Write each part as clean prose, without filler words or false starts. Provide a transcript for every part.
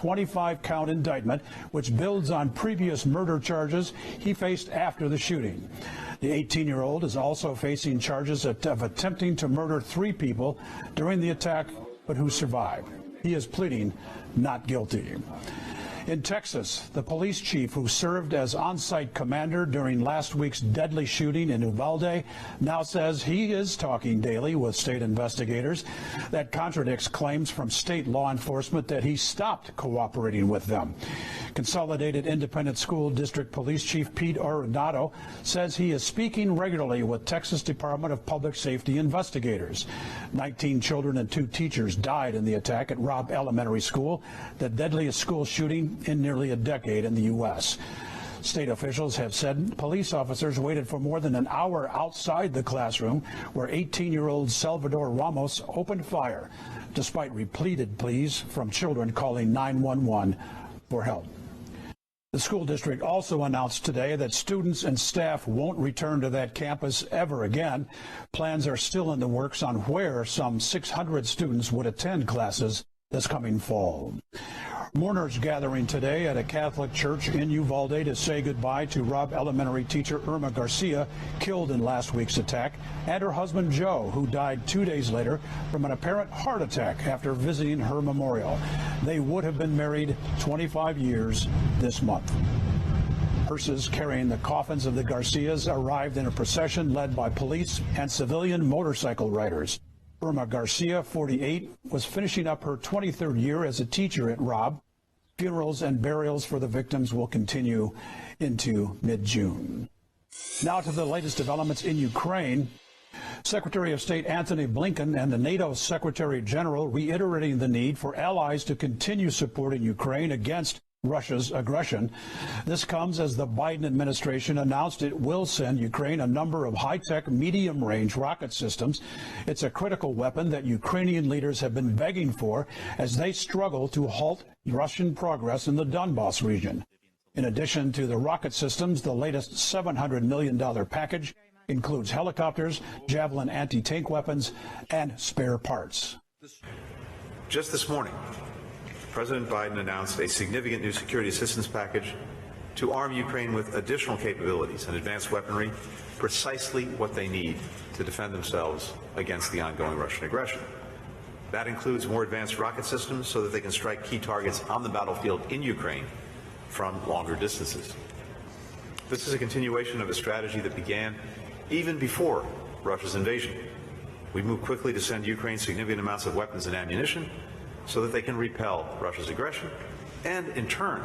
25-count indictment, which builds on previous murder charges he faced after the shooting. The 18-year-old is also facing charges of attempting to murder 3 people during the attack, but who survived. He is pleading not guilty. In Texas, the police chief who served as on-site commander during last week's deadly shooting in Uvalde now says he is talking daily with state investigators. That contradicts claims from state law enforcement that he stopped cooperating with them. Consolidated Independent School District Police Chief Pete Arenado says he is speaking regularly with Texas Department of Public Safety investigators. 19 children and 2 teachers died in the attack at Robb Elementary School, the deadliest school shooting in nearly a decade in the U.S. State officials have said police officers waited for more than an hour outside the classroom where 18-year-old Salvador Ramos opened fire, despite repeated pleas from children calling 911 for help. The school district also announced today that students and staff won't return to that campus ever again. Plans are still in the works on where some 600 students would attend classes this coming fall. Mourners gathering today at a Catholic church in Uvalde to say goodbye to Robb Elementary teacher Irma Garcia, killed in last week's attack, and her husband Joe, who died 2 days later from an apparent heart attack after visiting her memorial. They would have been married 25 years this month. Hearses carrying the coffins of the Garcias arrived in a procession led by police and civilian motorcycle riders. Irma Garcia, 48, was finishing up her 23rd year as a teacher at Robb. Funerals and burials for the victims will continue into mid-June. Now to the latest developments in Ukraine. Secretary of State Antony Blinken and the NATO Secretary General reiterating the need for allies to continue supporting Ukraine against Russia's aggression. This comes as the Biden administration announced it will send Ukraine a number of high-tech, medium-range rocket systems. It's a critical weapon that Ukrainian leaders have been begging for as they struggle to halt Russian progress in the Donbas region. In addition to the rocket systems, the latest $700 million package includes helicopters, Javelin anti-tank weapons, and spare parts. Just this morning, President Biden announced a significant new security assistance package to arm Ukraine with additional capabilities and advanced weaponry, precisely what they need to defend themselves against the ongoing Russian aggression. That includes more advanced rocket systems so that they can strike key targets on the battlefield in Ukraine from longer distances. This is a continuation of a strategy that began even before Russia's invasion. We moved quickly to send Ukraine significant amounts of weapons and ammunition so that they can repel Russia's aggression and, in turn,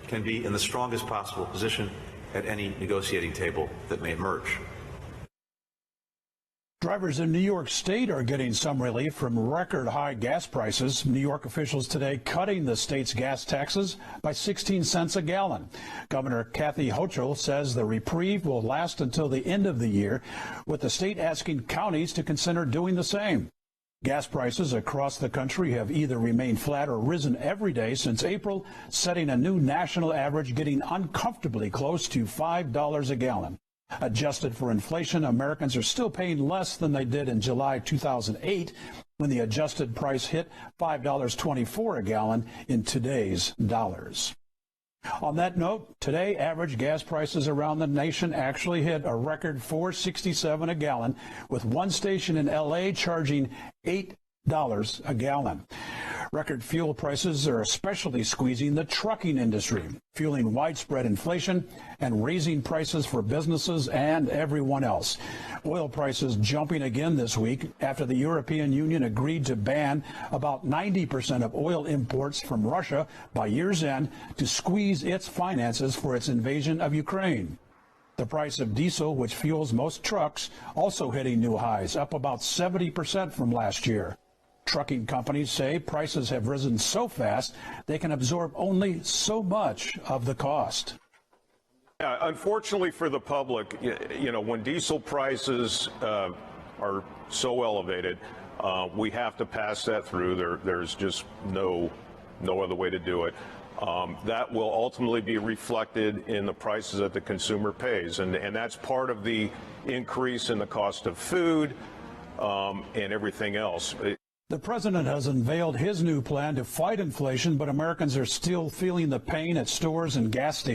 can be in the strongest possible position at any negotiating table that may emerge. Drivers in New York State are getting some relief from record high gas prices. New York officials today cutting the state's gas taxes by 16 cents a gallon. Governor Kathy Hochul says the reprieve will last until the end of the year, with the state asking counties to consider doing the same. Gas prices across the country have either remained flat or risen every day since April, setting a new national average getting uncomfortably close to $5 a gallon. Adjusted for inflation, Americans are still paying less than they did in July 2008, when the adjusted price hit $5.24 a gallon in today's dollars. On that note, today average gas prices around the nation actually hit a record $4.67 a gallon, with one station in L.A. charging $8 a gallon. Record fuel prices are especially squeezing the trucking industry, fueling widespread inflation and raising prices for businesses and everyone else. Oil prices jumping again this week after the European Union agreed to ban about 90% of oil imports from Russia by year's end to squeeze its finances for its invasion of Ukraine. The price of diesel, which fuels most trucks, also hitting new highs, up about 70% from last year. Trucking companies say prices have risen so fast they can absorb only so much of the cost. Yeah, unfortunately for the public, when diesel prices are so elevated, we have to pass that through. There's just no other way to do it. That will ultimately be reflected in the prices that the consumer pays, and that's part of the increase in the cost of food and everything else. The president has unveiled his new plan to fight inflation, but Americans are still feeling the pain at stores and gas stations.